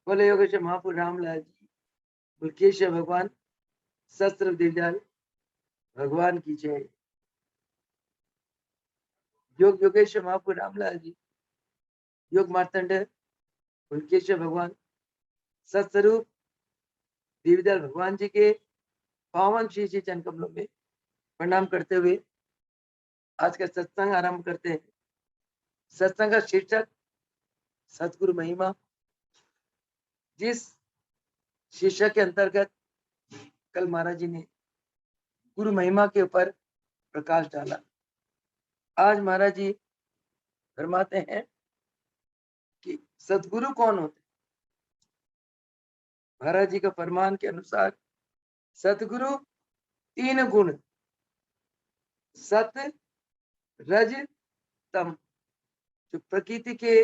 बोले योगेश्वर महापुर रामलाल जी, बुलकेश्वर भगवान, शस्त्र दीनदयाल भगवान की जय। योग योगेश्वर महापुर रामलाल जी, योग मार्तंड बुलकेश्वर भगवान, सत्स्वरूप दीनदयाल भगवान जी के पावन श्री श्री चरण कमलों में प्रणाम करते हुए आज का सत्संग आरंभ करते हैं। सत्संग का शीर्षक सतगुरु महिमा। जिस शीर्षक के अंतर्गत कल महाराज जी ने गुरु महिमा के ऊपर प्रकाश डाला, आज महाराज जी फरमाते हैं कि सतगुरु कौन होते। महाराज जी का फरमान के अनुसार सतगुरु तीन गुण, सत रज तम, जो प्रकृति के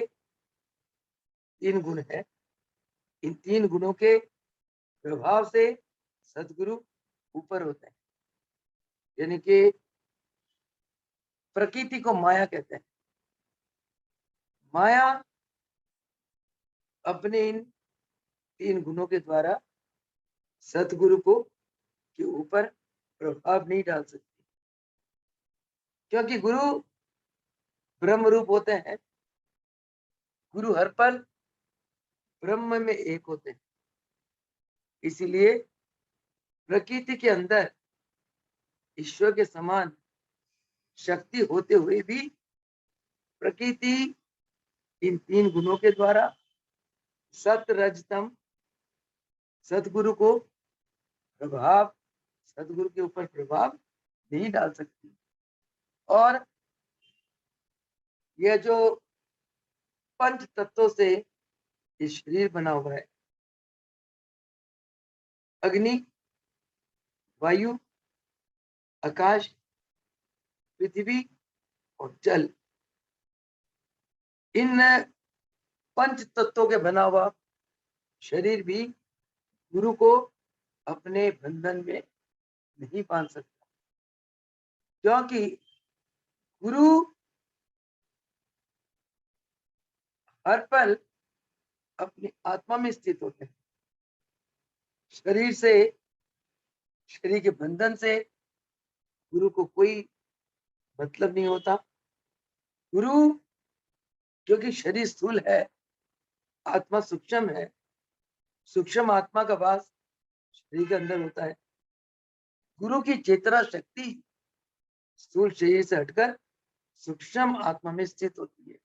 तीन गुण है, इन तीन गुणों के प्रभाव से सतगुरु ऊपर होते हैं। यानी कि प्रकृति को माया कहते हैं। माया अपने इन तीन गुणों के द्वारा सतगुरु को के ऊपर प्रभाव नहीं डाल सकती, क्योंकि गुरु ब्रह्म रूप होते हैं। गुरु हर पल ब्रह्म में एक होते हैं। इसीलिए प्रकृति के अंदर ईश्वर के समान शक्ति होते हुए भी प्रकृति इन तीन गुणों के द्वारा सत रजतम सतगुरु को प्रभाव, सतगुरु के ऊपर प्रभाव नहीं डाल सकती। और यह जो पंच तत्वों से ये शरीर बना हुआ है, अग्नि, वायु, आकाश, पृथ्वी और जल, इन पंच तत्वों के बना हुआ शरीर भी गुरु को अपने बंधन में नहीं बांध सकता, क्योंकि गुरु हर पल अपनी आत्मा में स्थित होते हैं। शरीर से, शरीर के बंधन से गुरु को कोई मतलब नहीं होता। गुरु क्योंकि शरीर स्थूल है, आत्मा सूक्ष्म है, सूक्ष्म आत्मा का वास शरीर के अंदर होता है। गुरु की चेतना शक्ति स्थूल शरीर से हटकर सूक्ष्म आत्मा में स्थित होती है।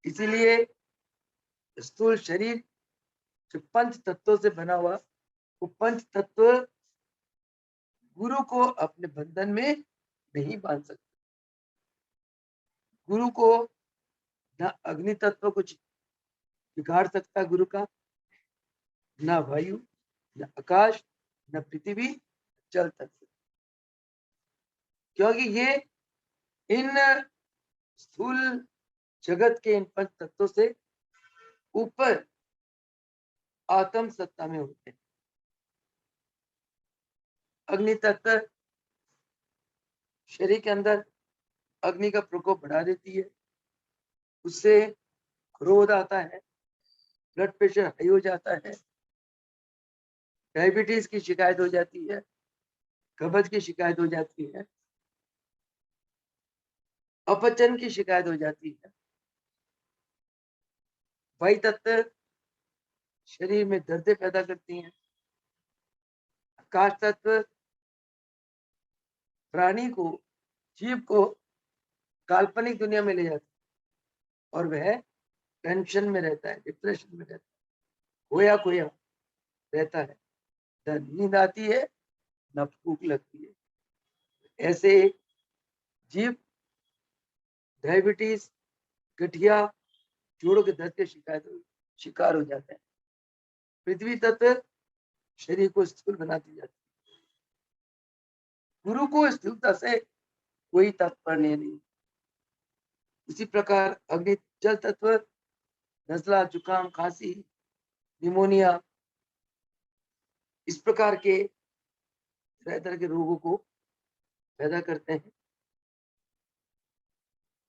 इसीलिए स्थूल शरीर जो पंच तत्वों से बना हुआ, वो पंच तत्व गुरु को अपने बंधन में नहीं बांध सकते। गुरु को न अग्नि तत्व कुछ बिगाड़ सकता गुरु का, न वायु, न आकाश, न पृथ्वी, जल तत्व, क्योंकि ये इन स्थूल जगत के इन पंच तत्वों से ऊपर आत्म सत्ता में होते हैं। अग्नि तत्व शरीर के अंदर अग्नि का प्रकोप बढ़ा देती है, उससे क्रोध आता है, ब्लड प्रेशर हाई हो जाता है, डायबिटीज की शिकायत हो जाती है, कब्ज की शिकायत हो जाती है, अपचन की शिकायत हो जाती है। वायु तत्व शरीर में दर्द पैदा करती हैं। आकाश तत्व प्राणी को, जीव को काल्पनिक दुनिया में ले जाता है और वह टेंशन में रहता है, डिप्रेशन में रहता है, खोया खोया रहता है, न नींद आती है, न भूख लगती है। ऐसे जीव डायबिटीज, गठिया, जोड़ों के दर्द के शिकार हो जाते हैं। पृथ्वी तत्व शरीर को स्थूल बनाती जाती है। गुरु को स्थूलता से कोई तात्पर्य नहीं। इसी प्रकार अग्नि जल तत्व नजला, जुकाम, खांसी, निमोनिया, इस प्रकार के तरह तरह के रोगों को पैदा करते हैं।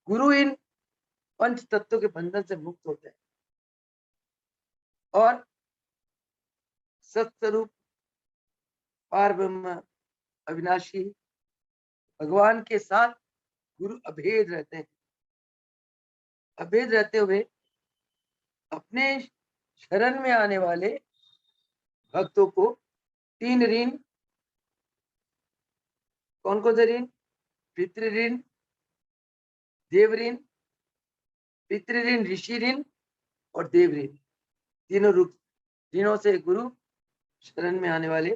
गुरु इन पंच तत्वों के बंधन से मुक्त होते हैं। और सत्स्वरूप पार ब्रह्म अविनाशी भगवान के साथ गुरु अभेद रहते हैं। अभेद रहते हुए अपने शरण में आने वाले भक्तों को 3 ऋण, कौन कौन से ऋण? पितृ ऋण, देव ऋण, पितृ ऋण, ऋषि ऋण और देव ऋण, तीनों ऋणों से गुरु शरण में आने वाले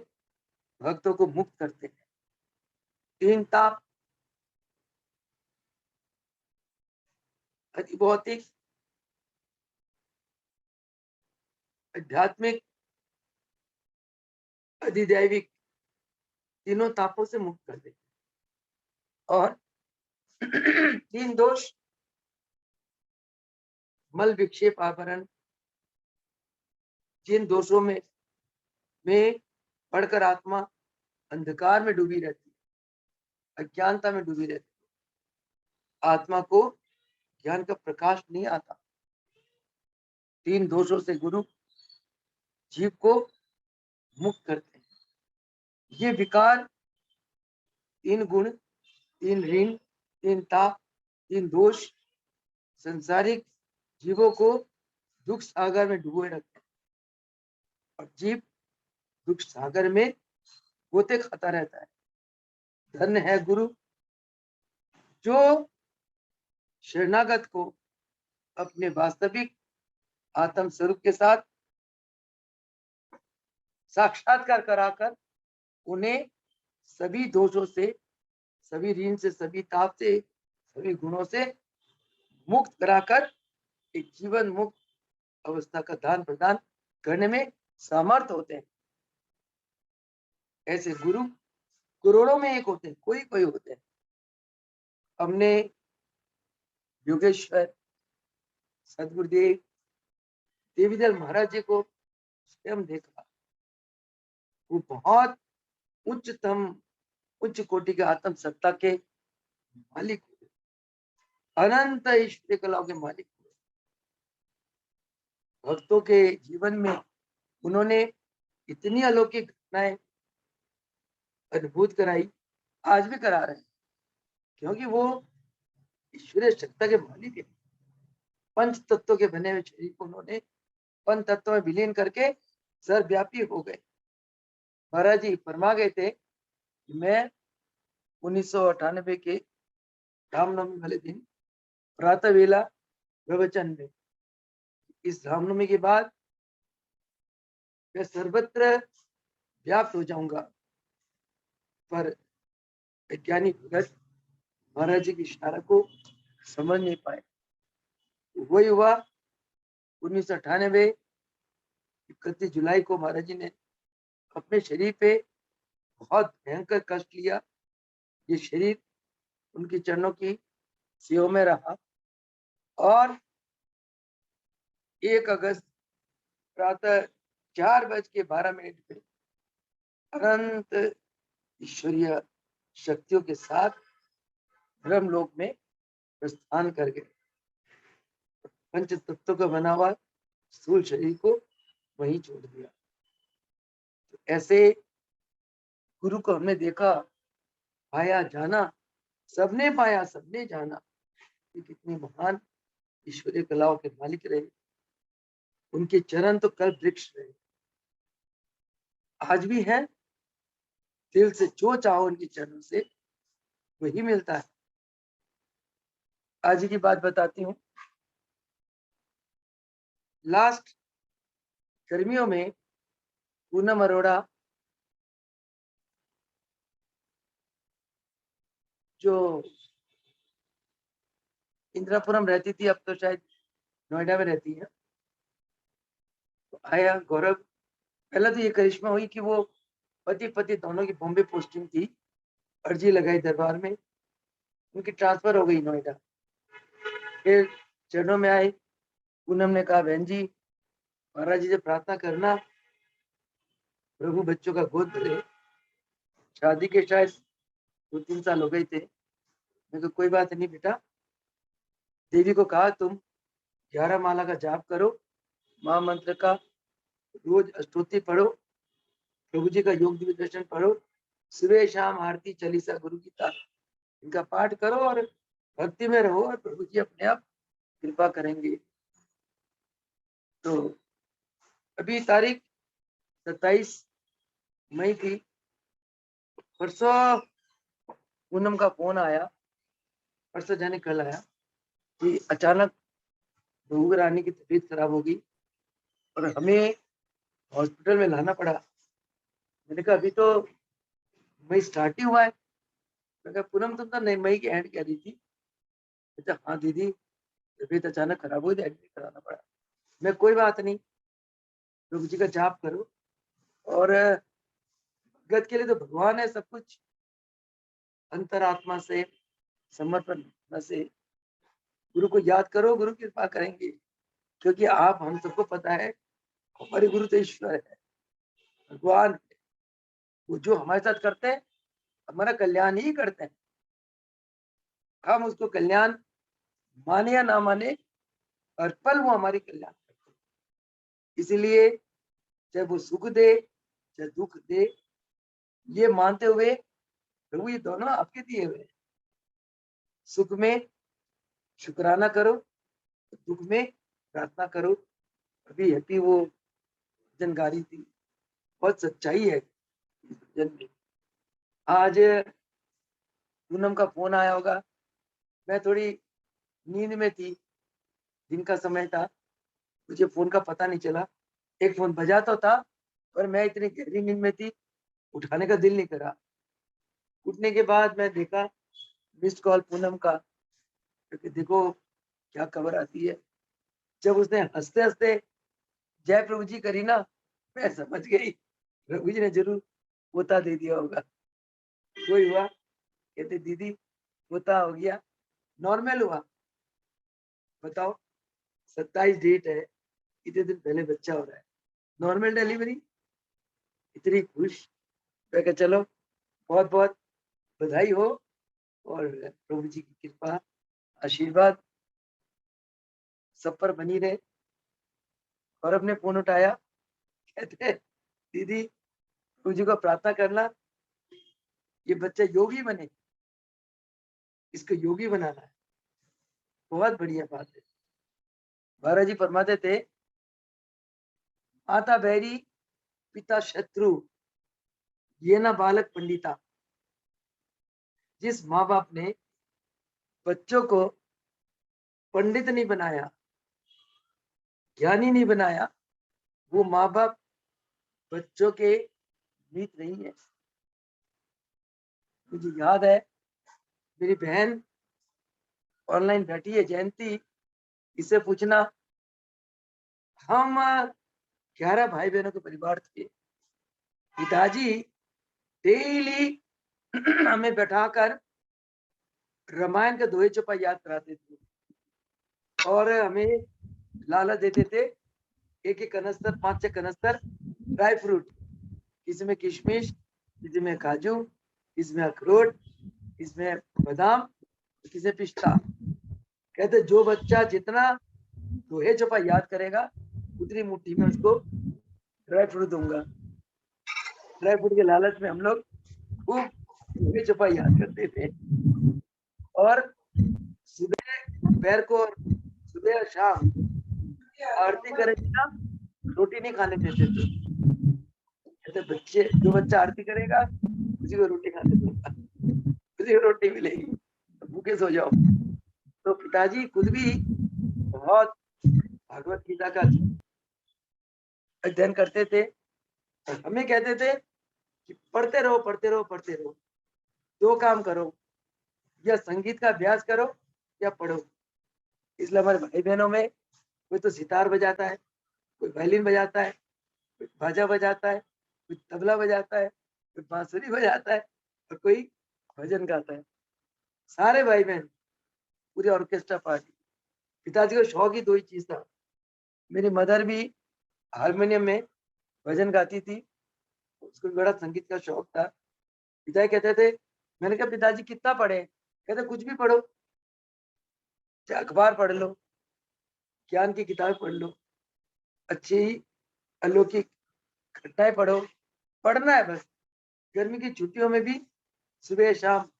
भक्तों को मुक्त करते हैं। 3 ताप, अधिभौतिक, आध्यात्मिक, अधिदैविक, तीनों तापों से मुक्त कर देते हैं। और 3 दोष, मल विक्षेप आवरण, जिन दोषों में पढ़कर आत्मा अंधकार में डूबी रहती है, अज्ञानता में डूबी रहती है, आत्मा को ज्ञान का प्रकाश नहीं आता। 3 दोषों से गुरु जीव को मुक्त करते हैं। ये विकार, 3 गुण, 3 ऋण, 3 ताप, 3 दोष संसारिक जीवों को दुख सागर में डुबोए रखते हैं और जीव दुख सागर में गोते खाता रहता है। धन्य है गुरु जो शरणागत को अपने वास्तविक आत्म स्वरूप के साथ साक्षात्कार कराकर उन्हें सभी दोषों से, सभी ऋण से, सभी ताप से, सभी गुणों से मुक्त कराकर एक जीवन मुक्त अवस्था का दान प्रदान करने में समर्थ होते हैं। ऐसे गुरु करोड़ों में एक होते हैं, कोई कोई होते हैं। हमने योगेश्वर सदगुरुदेव देवीदल महाराज जी को स्वयं देखा। वो बहुत उच्चतम, उच्च कोटि के आत्म सत्ता के मालिक हुए, अनंत ईश्वरीय कलाओं के मालिक हुए। भक्तों के जीवन में उन्होंने इतनी अलौकिक घटनाएं अद्भुत कराई, आज भी करा रहे हैं, क्योंकि वो ईश्वरीय सत्ता के मालिक है। पंच तत्वों के बने हुए शरीर को उन्होंने पंच तत्वों में विलीन करके सर्वव्यापी हो गए। महाराज जी फरमा गए थे कि मैं 1998 के रामनवमी वाले दिन प्रातः वेला प्रवचन में, इस रामनवमी के बाद मैं सर्वत्र व्याप्त हो जाऊंगा, पर वैज्ञानिक भगत महाराज जी की इशारा को समझ नहीं पाए। वही हुआ 1998 31 जुलाई को महाराज जी ने अपने शरीर पे बहुत भयंकर कष्ट लिया। ये शरीर उनके चरणों की सेवा में रहा और 1 अगस्त प्रातः 4:12 पे अनंत ईश्वरीय शक्तियों के साथ ब्रह्मलोक में प्रस्थान कर गए। पंच तत्वों का बना हुआ स्थूल शरीर को वहीं छोड़ दिया। तो ऐसे गुरु को हमने देखा, पाया, जाना, सबने पाया, सबने जाना कि कितने महान ईश्वरीय कलाओं के मालिक रहे। उनके चरण तो कल वृक्ष रहे, आज भी है। दिल से जो चाहो उनके चरणों से वही मिलता है। आज की बात बताती हूँ। लास्ट गर्मियों में पूनम अरोड़ा जो इंदिरापुरम रहती थी, अब तो शायद नोएडा में रहती है, तो आया गौरव। पहला तो ये करिश्मा हुई कि वो पति पति दोनों की बॉम्बे पोस्टिंग थी, अर्जी लगाई दरबार में, उनकी ट्रांसफर हो गई नोएडा। फिर चरणों में आए, पूनम ने कहा बहन जी महाराज जी से प्रार्थना करना प्रभु बच्चों का गोद भरे। शादी के शायद 2-3 साल हो गए थे। मैं तो कोई बात नहीं बेटा, देवी को कहा तुम 11 माला का जाप करो, महामंत्र का रोज अष्टोत्तरी पढ़ो, प्रभु जी का योग दिव्य दर्शन पढ़ो, सुबह शाम आरती चालीसा गुरु गीता इनका पाठ करो और भक्ति में रहो और प्रभु जी अपने आप कृपा करेंगे। तो अभी तारीख 27 मई थी, परसों पूनम का फोन आया, परसों जाने कल आया कि अचानक बहू रानी की तबीयत खराब होगी और हमें हॉस्पिटल में लाना पड़ा। मैंने कहा अभी तो मई स्टार्ट ही हुआ है। मैंने कहा पूनम तुम तो नहीं मई की एंड कह रही थी। अच्छा हाँ दीदी, तबीयत अचानक खराब हुई तो एडमिट कराना पड़ा। मैं कोई बात नहीं, प्रभु जी का जाप करो और भगत के लिए तो भगवान है सब कुछ। अंतरात्मा से समर्पण से गुरु को याद करो, गुरु कृपा करेंगे, क्योंकि आप हम सबको पता है हमारे गुरु तो ईश्वर है, भगवान है। वो जो हमारे साथ करते हैं हमारा कल्याण ही करते हैं। हम उसको कल्याण माने या ना माने, हर पल वो हमारी कल्याण करते हैं। इसलिए चाहे वो सुख दे चाहे दुख दे, ये मानते हुए प्रभु ये दोनों आपके दिए हुए हैं। सुख में शुक्राना करो, दुख में प्रार्थना करो। अभी हैप्पी वो जनकारी थी, बहुत सच्चाई है जन में। आज पूनम का फोन आया होगा, मैं थोड़ी नींद में थी, दिन का समय था, मुझे फोन का पता नहीं चला। एक फोन बजा तो था पर मैं इतनी गहरी नींद में थी, उठाने का दिल नहीं करा। उठने के बाद मैं देखा मिस्ड कॉल पूनम का, क्योंकि देखो क्या खबर आती है। जब उसने हंसते हंसते जय प्रभु जी करी ना, मैं समझ गई प्रभु जी ने जरूर पोता दे दिया होगा। वही हुआ, कहते दीदी पोता हो गया, नॉर्मल हुआ। बताओ 27 डेट है, इतने दिन पहले बच्चा हो रहा है, नॉर्मल डिलीवरी। इतनी खुश, मैं कहा चलो बहुत बहुत बधाई हो और प्रभु जी की कृपा आशीर्वाद सब पर बनी रहे। और अपने फोन उठाया, कहते दीदी प्रभु जी को प्रार्थना करना ये बच्चा योगी बने, इसको योगी बनाना है। बहुत बढ़िया बात है। महाराज जी फरमाते थे माता बैरी पिता शत्रु ये ना बालक पंडिता। जिस माँ बाप ने बच्चों को पंडित नहीं बनाया, ज्ञानी नहीं बनाया, वो माँ बाप बच्चों के मीत नहीं है। मुझे याद है मेरी बहन ऑनलाइन बैठी है जयंती, इससे पूछना, हम 11 भाई बहनों के परिवार थे। पिताजी डेली हमें बैठाकर रामायण का दोहे चौपाई याद कराते थे और हमें लालच देते थे, एक एक कनस्तर 5-6 कनस्तर ड्राई फ्रूट, इसमें किशमिश, इसमें काजू, इसमें अखरोट, इसमें बादाम, इसमें पिस्ता। कहते जो बच्चा जितना दोहे चौपाई याद करेगा उतनी मुट्ठी में उसको ड्राई फ्रूट दूंगा। ड्राई फ्रूट के लालच में हम लोग खूब दोहे चौपाई याद करते थे। और सुबह दोपहर को, सुबह और शाम आरती करेगी ना, रोटी नहीं खाने देते थे। कहते बच्चे जो बच्चा आरती करेगा उसी को रोटी खाने दूंगा, उसी को रोटी मिलेगी, तो भूखे सो जाओ। तो पिताजी खुद भी बहुत भागवत गीता का अध्ययन करते थे और हमें कहते थे कि पढ़ते रहो पढ़ते रहो पढ़ते रहो, दो काम करो, या संगीत का अभ्यास करो या पढ़ो। इसलिए हमारे भाई बहनों में कोई तो सितार बजाता है, कोई वायलिन बजाता है, कोई बाजा बजाता है, कोई तबला बजाता है, कोई बांसुरी बजाता है और कोई भजन गाता है। सारे भाई बहन पूरी ऑर्केस्ट्रा पार्टी। पिताजी को शौक ही दो ही चीज था। मेरी मदर भी हारमोनियम में भजन गाती थी, उसको बड़ा संगीत का शौक था। पिताजी कहते थे, मैंने कहा पिताजी कितना पढ़े, कहते कुछ भी पढ़ो, चाहे अखबार पढ़ लो, ज्ञान की किताब पढ़ लो, अच्छी अलौकिक घटनाएं पढ़ो, पढ़ना है बस। गर्मी की छुट्टियों में भी सुबह शाम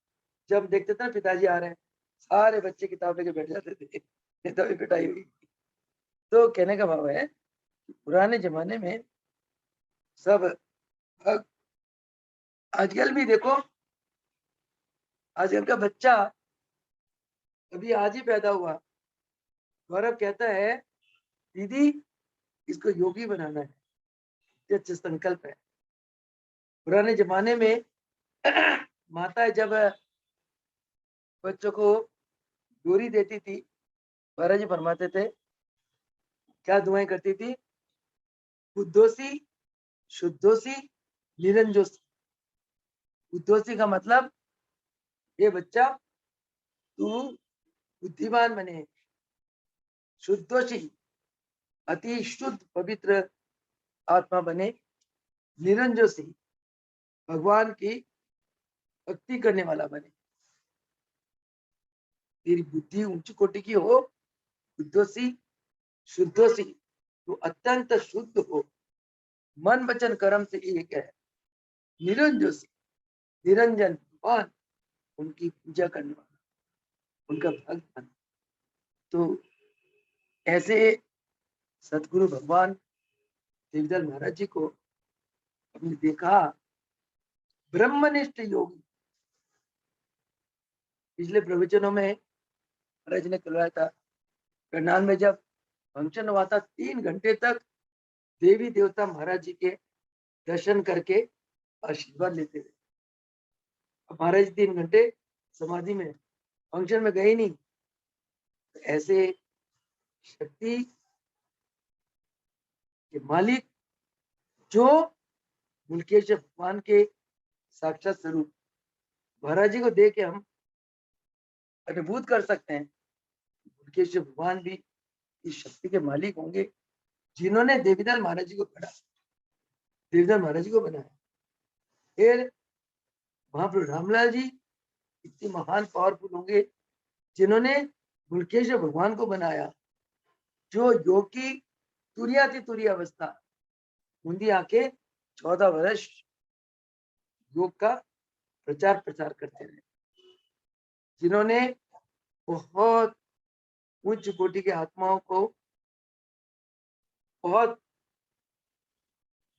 जब देखते थे ना पिताजी आ रहे हैं, सारे बच्चे किताब लेके बैठ जाते थे, नहीं तो अभी पिटाई हुई। तो कहने का भाव है कि पुराने जमाने में सब आजकल भी देखो, आजकल का बच्चा अभी आज ही पैदा हुआ, गौरव कहता है दीदी इसको योगी बनाना है, ये अच्छा संकल्प है। पुराने जमाने में माताएं जब बच्चों को डोरी देती थी, महाराज जी फरमाते थे, क्या दुआएं करती थी? बुद्धोसी, शुद्धोसी, निरंजोसी। बुद्धोसी का मतलब ये बच्चा तू बुद्धिमान बने, शुद्धोसी अति शुद्ध पवित्र आत्मा बने, निरंजोसी भगवान की भक्ति करने वाला बने, तेरी बुद्धि ऊंची कोटि की हो। बुद्धोसी, शुद्धोसी तो अत्यंत शुद्ध हो, मन वचन कर्म से एक है। निरंजोसी, निरंजन भगवान, उनकी पूजा करने वाला, उनका भक्त बने। तो ऐसे सदगुरु भगवान देवदल महाराज जी को हमने देखा, ब्रह्मनिष्ठ योगी। पिछले प्रवचनों में महाराज जी ने करवाया था, करनाल में जब फंक्शन हुआ था, 3 घंटे तक देवी देवता महाराज जी के दर्शन करके आशीर्वाद लेते थे। अब महाराज जी 3 घंटे समाधि में, फंक्शन में गए नहीं। तो ऐसे शक्ति के मालिक जो मुल्केश्वर भगवान के साक्षात स्वरूप, महाराज जी को देख के हम अनुभूत कर सकते हैं, मुल्केश्वर भगवान भी इस शक्ति के मालिक होंगे जिन्होंने देवीदास महाराज जी को पढ़ा, देवीदास महाराज जी को बनाया। फिर महाप्रभु रामलाल जी इतनी महान पावरफुल होंगे जिन्होंने मुल्केश्वर भगवान को बनाया, जो योग की तुरियाति तुरी अवस्था, मुंदी आके 14 वर्ष योग का प्रचार प्रसार करते रहे, जिन्होंने बहुत उच्च कोटि के आत्माओं को बहुत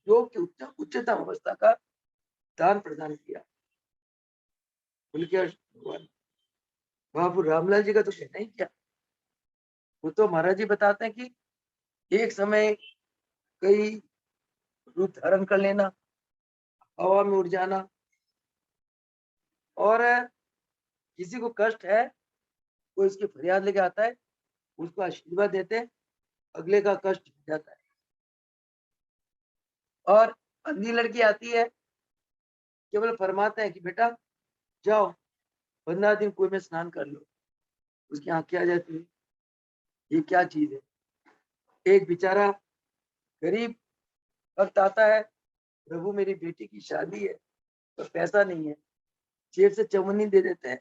योग की उच्चतम अवस्था का दान प्रदान किया। भगवान महाप्रभु रामलाल जी का तो कहना ही क्या, वो तो महाराज जी बताते हैं कि एक समय कई रूप धारण कर लेना, हवा में उड़ जाना, और किसी को कष्ट है, कोई उसकी फरियाद लेके आता है, उसको आशीर्वाद देते हैं, अगले का कष्ट हो जाता है। और अंधी लड़की आती है, केवल फरमाते हैं कि बेटा जाओ 15 दिन कुएं में स्नान कर लो, उसकी आंखें आ जाती है, ये क्या चीज है। एक बेचारा गरीब वक्त आता है, प्रभु मेरी बेटी की शादी है तो पैसा नहीं है, जेब से चवन्नी दे देते हैं,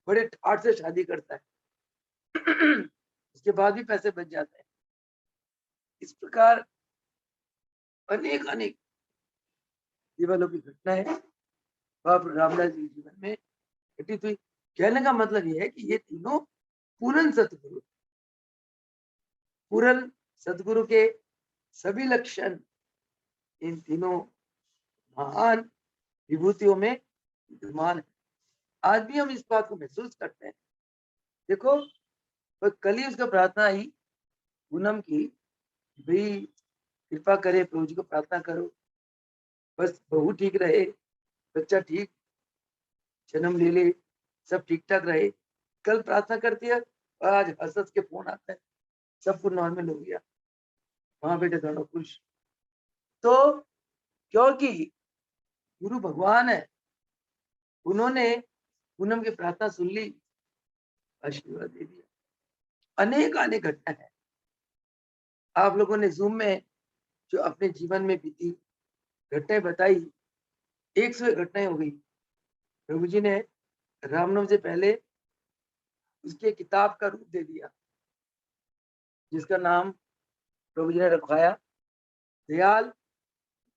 बड़े ठाट से शादी करता है, उसके बाद भी पैसे बच जाते हैं। इस प्रकार अनेक अनेक जीवनों की घटनाएं बाबा रामदास जी के जीवन में घटित हुई। कहने का मतलब यह है कि ये तीनों पूर्ण सतगुरु, पूर्ण सतगुरु के सभी लक्षण इन तीनों महान विभूतियों में विद्यमान है। आज भी हम इस बात को महसूस करते हैं। देखो, तो कल ही उसका प्रार्थना आई पूनम की, भाई कृपा करे प्रभु जी को प्रार्थना करो, बस बहू ठीक रहे, बच्चा ठीक जन्म ले ले, सब ठीक ठाक रहे। कल प्रार्थना करती है और आज हंस हंस के फोन आता है, सब कुछ नॉर्मल हो गया, वहां बेटे दोनों खुश। तो क्योंकि गुरु भगवान है, उन्होंने पूनम की प्रार्थना सुन ली, आशीर्वाद दे दिया। अनेक अनेक घटना है, आप लोगों ने जूम में जो अपने जीवन में बीती घटनाएं बताई, 100 घटनाएं हो गई। प्रभु जी ने रामनवमी से पहले उसके किताब का रूप दे दिया, जिसका नाम प्रभु जी ने रखवाया दयाल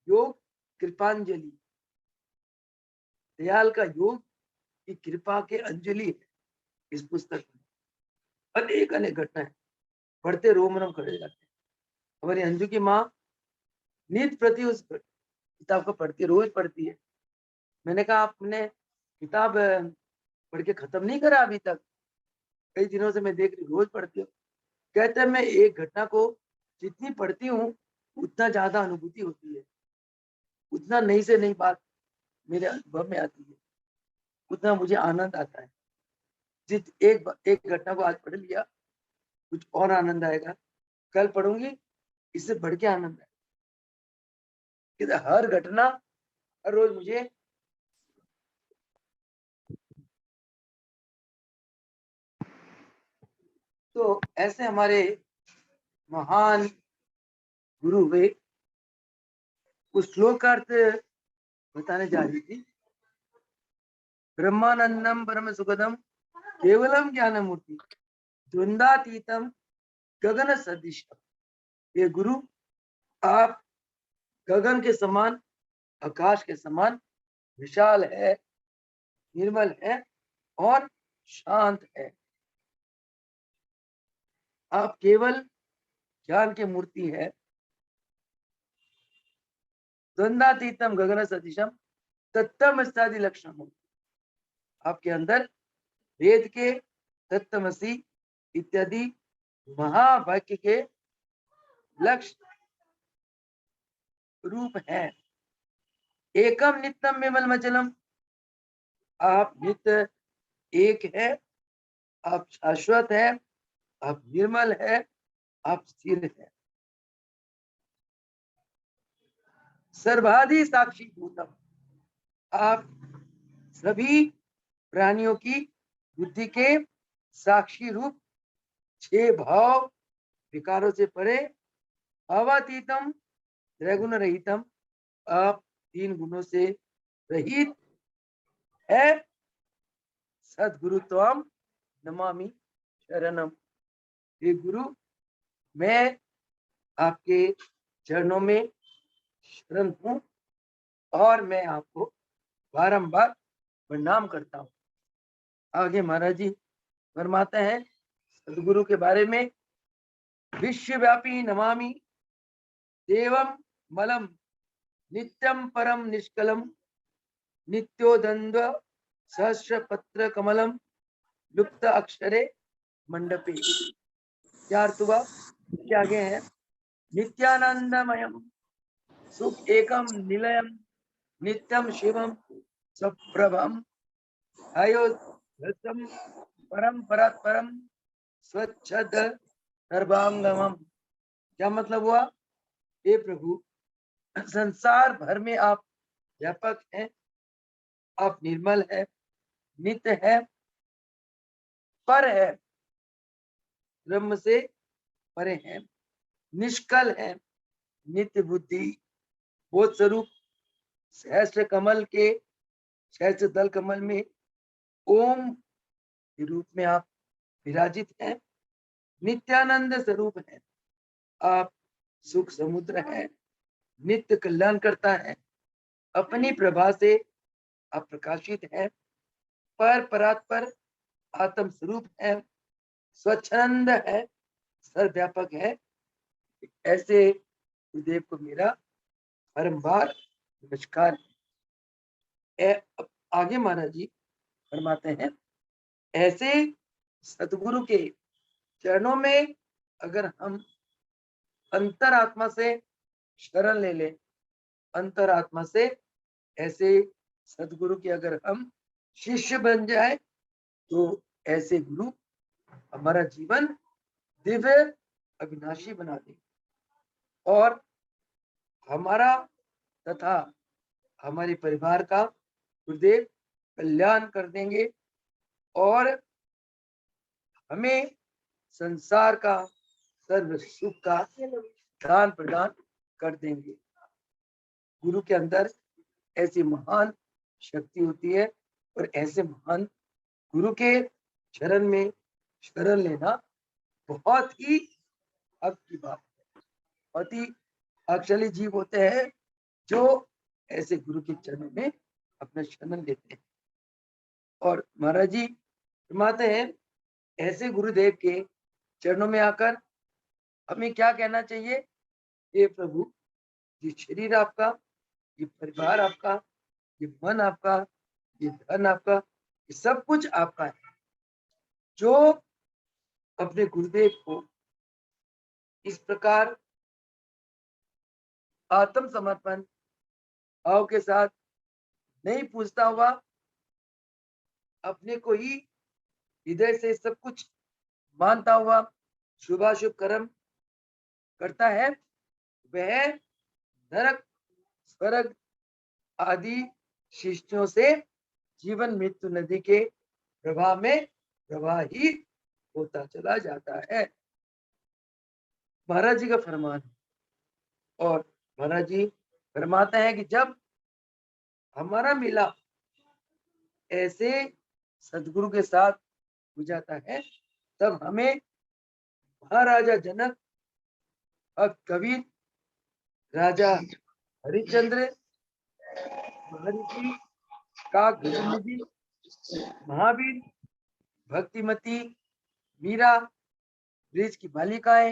योग कृपांजलि, दयाल का योग की कृपा के अंजलि है इस पुस्तक में। अनेक अनेक घटनाएं पढ़ते रोम रोम खड़े जाते हैं। हमारी अंजू की माँ नित प्रति उस किताब को पढ़ती, रोज पढ़ती है। मैंने कहा आपने किताब पढ़ के खत्म नहीं करा अभी तक? कई दिनों से मैं देख रही रोज पढ़ती हूँ। कहते हैं मैं एक घटना को जितनी पढ़ती हूँ उतना ज्यादा अनुभूति होती है, उतना नई से नई बात मेरे अनुभव में आती है, उतना मुझे आनंद आता है। जित एक घटना को आज पढ़ लिया, कुछ और आनंद आएगा, कल पढ़ूंगी इससे बढ़ के आनंद आएगा। हर घटना हर रोज मुझे तो ऐसे हमारे महान गुरु हुए। उस श्लोक का अर्थ बताने जा रही थी। ब्रह्मानंदम परम सुखदम केवलम ज्ञान मूर्ति द्वंद्वातीतम गगन सदृशम। ये गुरु आप गगन के समान, आकाश के समान विशाल है, निर्मल है और शांत है। आप केवल ज्ञान की मूर्ति है। द्वंद्वातीतम गगन सदृशम तत्तम अस्तादि लक्षण। आपके अंदर वेद के तत्तमसी इत्यादि महावाक्य के लक्ष्य रूप है। एकम नित्यम विमल मचलम, आप नित्य एक है, आप शाश्वत है, आप निर्मल है, आप स्थिर है। सर्वाधि साक्षी भूतम, आप सभी प्राणियों की बुद्धि के साक्षी रूप, 6 भाव विकारों से परे, अवातीतम त्रैगुण रहितम, आप 3 गुणों से रहित है। सदगुरु त्वम नमामि शरणम। हे गुरु, मैं आपके चरणों में शरण हूं और मैं आपको बारंबार प्रणाम करता हूं। आगे महाराज जी फरमाते हैं सदगुरु के बारे में, विश्वव्यापी नमामि देवम मलम नित्यम परम निष्कलम नित्योदंद्व सहस्र पत्र कमलम लुप्त अक्षरे मंडपे। क्या अर्थ हुआ? क्या आगे है? नित्यानंदमयम सुख एकम निलयम नित्यम शिवम सप्रभम अयोधम परम परात्परम स्वच्छद सर्वांगमम। क्या मतलब हुआ? हे प्रभु, संसार भर में आप व्यापक हैं, आप निर्मल है, नित्य है, पर है, ब्रह्म से परे है, निष्कल है, नित्य बुद्धि बोध स्वरूप, सहस्त्र कमल के सहस्त्र दल कमल में ओम के रूप में आप विराजित हैं, नित्यानंद स्वरूप है, आप सुख समुद्र है, नित्य कल्याण करता है, अपनी प्रभा से आप प्रकाशित है, पर परात्पर आत्म स्वरूप है, स्वच्छंद है, सर्वव्यापक है। ऐसे गुरुदेव को मेरा बारंबार नमस्कार है। आगे महाराज जी फरमाते हैं, ऐसे सतगुरु के चरणों में अगर हम अंतरात्मा से शरण ले लें, अंतरात्मा से ऐसे सतगुरु के अगर हम शिष्य बन जाए, तो ऐसे गुरु हमारा जीवन दिव्य अविनाशी बना दे और हमारा तथा हमारे परिवार का गुरुदेव कल्याण कर देंगे और हमें संसार का सर्व सुख का दान प्रदान कर देंगे। गुरु के अंदर ऐसी महान शक्ति होती है और ऐसे महान गुरु के चरण में शरण लेना बहुत ही हक की बात है, बहुत ही भाग्यशाली जीव होते हैं जो ऐसे गुरु के चरणों में अपना शरण लेते हैं। और महाराज जी फरमाते हैं ऐसे गुरुदेव के चरणों में आकर हमें क्या कहना चाहिए? हे प्रभु, ये शरीर आपका, ये परिवार आपका, ये मन आपका, ये धन आपका, ये सब कुछ आपका है। जो अपने गुरुदेव को इस प्रकार आत्म समर्पण भाव के साथ नहीं पूछता हुआ, अपने को ही हृदय से सब कुछ मानता हुआ शुभाशुभ कर्म करता है, वह नरक स्वर्ग आदि शिष्टों से जीवन मृत्यु नदी के प्रवाह में प्रवाहित होता चला जाता है। महाराज जी का फरमान है। और महाराज जी फरमाते हैं कि जब हमारा मिला ऐसे सदगुरु के साथ हो जाता है, तब हमें महाराजा जनक, भक्त कबीर, राजा हरिश्चंद्र, महर्षि काकभूषण जी, महावीर, भक्तिमती, मीरा, ब्रिज की बालिकाएं,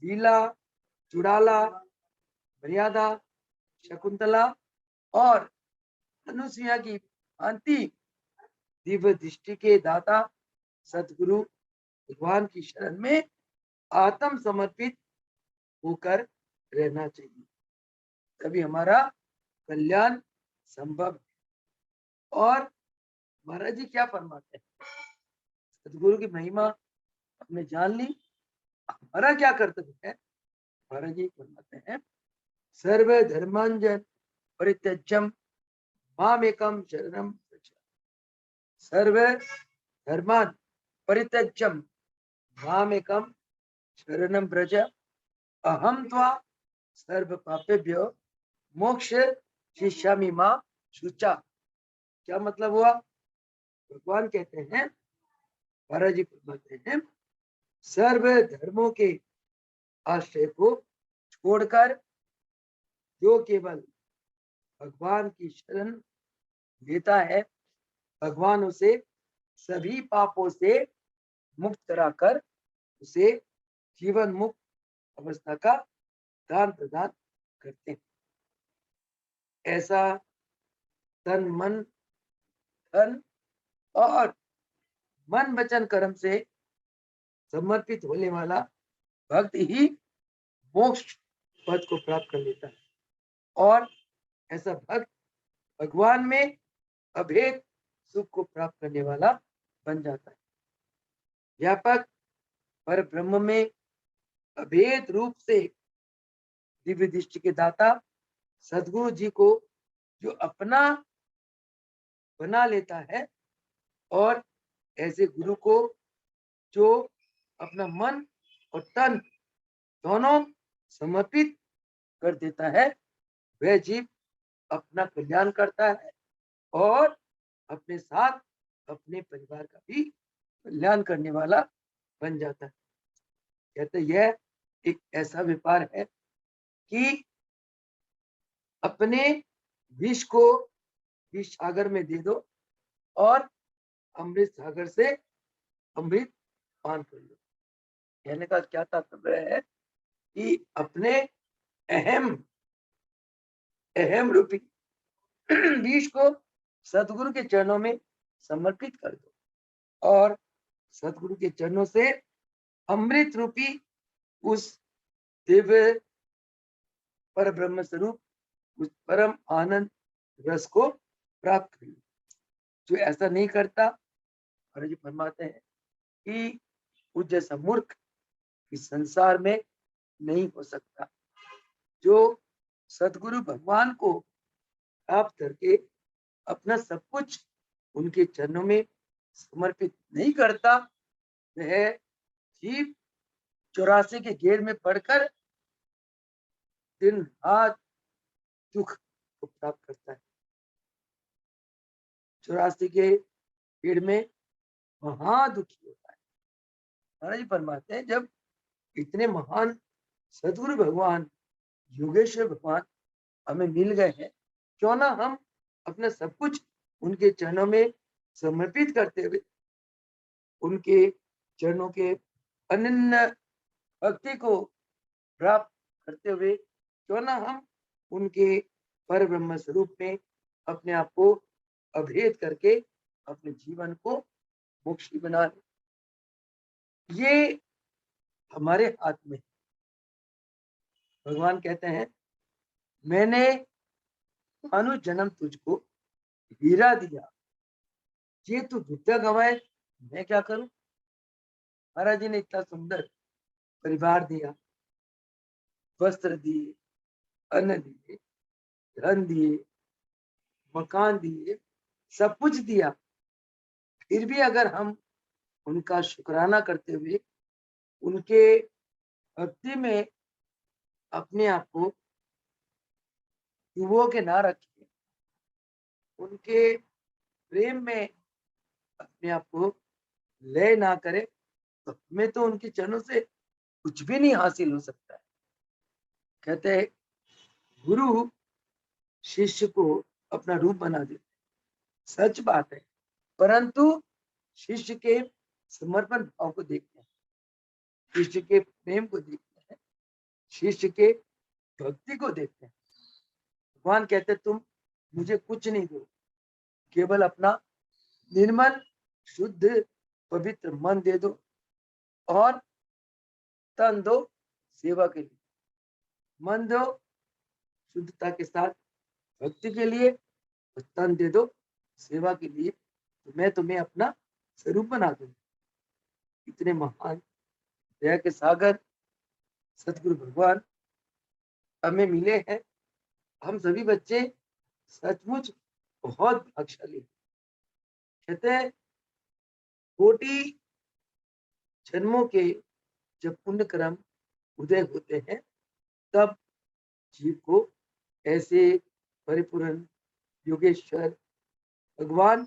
लीला, चुड़ाला, मर्यादा, शकुंतला और अनुसुईया की भांति दिव्य दृष्टि के दाता सतगुरु भगवान की शरण में आत्म समर्पित होकर रहना चाहिए, तभी हमारा कल्याण संभव है। और महाराज जी क्या फरमाते हैं? सतगुरु की महिमा हमने जान ली, हमारा क्या कर्तव्य है? महाराज जी फरमाते हैं सर्व धर्मांजन परित्यज्यम मामेकम शरणम व्रज। सर्व धर्मान परित्यज्यम मामेकम शरणम व्रज, अहम त्वा सर्व पापेभ्यो मोक्ष शिष्यामि मा शुचा। क्या मतलब हुआ? भगवान कहते हैं, महाराज जी फरमाते हैं सर्व धर्मों के आश्रय को छोड़कर जो केवल भगवान की शरण लेता है, भगवान उसे सभी पापों से मुक्त कराकर उसे जीवन मुक्त अवस्था का दान प्रदान करते हैं। ऐसा तन मन धन और मन वचन कर्म से समर्पित होने वाला भक्त ही मोक्ष पद को प्राप्त कर लेता है। और ऐसा भक्त भगवान में अभेद सुख को प्राप्त करने वाला बन जाता है। व्यापक पर ब्रह्म में अभेद रूप से दिव्य दृष्टि के दाता सदगुरु जी को जो अपना बना लेता है, और ऐसे गुरु को जो अपना मन और तन दोनों समर्पित कर देता है, वह जीव अपना कल्याण करता है और अपने साथ अपने परिवार का भी कल्याण करने वाला बन जाता है। कहते यह एक ऐसा व्यापार है कि अपने विष को विष सागर में दे दो और अमृत सागर से अमृत पान कर लो। कहने का क्या तात्पर्य है कि अपने अहम रूपी विष को सतगुरु के चरणों में समर्पित कर दो और सतगुरु के चरणों से अमृत रूपी उस दिव्य पर ब्रह्म स्वरूप, उस परम आनंद रस को प्राप्त कर लो। जो ऐसा नहीं करता, महाराज जी फरमाते हैं कि उस जैसा मूर्ख इस संसार में नहीं हो सकता। जो सतगुरु भगवान को प्राप्त करके अपना सब कुछ उनके चरणों में समर्पित नहीं करता, वह जीव 84 के घेर में पड़कर दिन रात दुख को प्राप्त करता है। 84 के घेर में महादुखी होता है। महाराज जी फरमाते हैं जब इतने महान सदगुरु भगवान योगेश्वर भगवान हमें मिल गए हैं, क्यों ना हम अपना सब कुछ उनके चरणों में समर्पित करते हुए उनके चरणों के अनन्य भक्ति को प्राप्त करते हुए क्यों ना हम उनके पर ब्रह्म स्वरूप में अपने आप को अभेद करके अपने जीवन को मोक्षी बना ले। ये हमारे हाथ में। भगवान कहते हैं, मैंने मानो जन्म तुझको हीरा दिया, ये तू विद्या गवाए, मैं क्या करूं। महाराज जी ने इतना सुंदर परिवार दिया, वस्त्र दिए, अन्न दिए, धन दिए, मकान दिए, सब कुछ दिया, फिर भी अगर हम उनका शुक्राना करते हुए उनके भक्ति में अपने आप को डुबो के ना रखें, उनके प्रेम में अपने आप को लय ना करे, तो हमें तो उनके चरणों से कुछ भी नहीं हासिल हो सकता है। कहते हैं, गुरु शिष्य को अपना रूप बना देते, सच बात है, परंतु शिष्य के समर्पण भाव को देखते हैं, शिष्य के प्रेम को देखते हैं, शिष्य के भक्ति को देखते हैं। भगवान कहते हैं, तुम मुझे कुछ नहीं दो, केवल अपना निर्मल शुद्ध पवित्र मन दे दो और तन दो सेवा के लिए। मन दो शुद्धता के साथ भक्ति के लिए, और तन दे दो सेवा के लिए, तो मैं तुम्हें अपना स्वरूप बना दूंगा। इतने महान दया के सागर सतगुरु भगवान हमें मिले हैं। हम सभी बच्चे सचमुच बहुत भाग्यशाली। कहते हैं, कोटि जन्मों के जब पुण्य कर्म उदय होते हैं, तब जीव को ऐसे परिपूर्ण योगेश्वर भगवान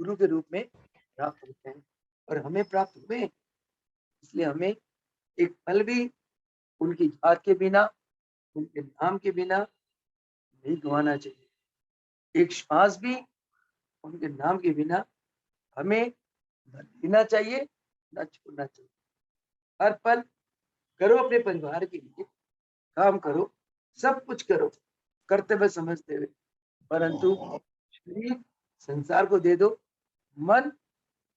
गुरु के रूप में प्राप्त होते हैं, और हमें प्राप्त हुए, इसलिए हमें एक पल भी उनकी याद के बिना, उनके नाम के बिना नहीं गंवाना चाहिए। एक श्वास भी उनके नाम के बिना हमें न लेना चाहिए, न छोड़ना चाहिए। हर पल करो अपने परिवार के लिए, काम करो, सब कुछ करो कर्तव्य समझते हुए, परंतु शरीर संसार को दे दो, मन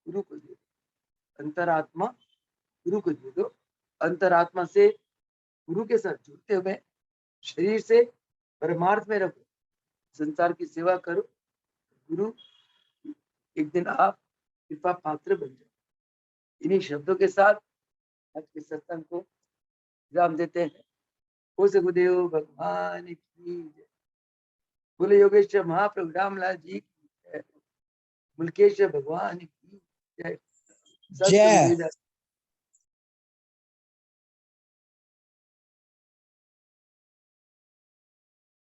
गुरु को दे दो, अंतरात्मा गुरु को दे दो। अंतरात्मा से गुरु के साथ जुड़ते हुए शरीर से परमार्थ में रखो, संसार की सेवा करो। गुरु एक दिन आप कृपा पात्र बन जाओ। इन्हीं शब्दों के साथ आज के सत्संग को विराम देते हैं। हो सगुदेव भगवान की जय। बोले योगेश्वर महाप्रभु रामलाल जी की जय। मुल्केश्वर भगवान की जय। जय।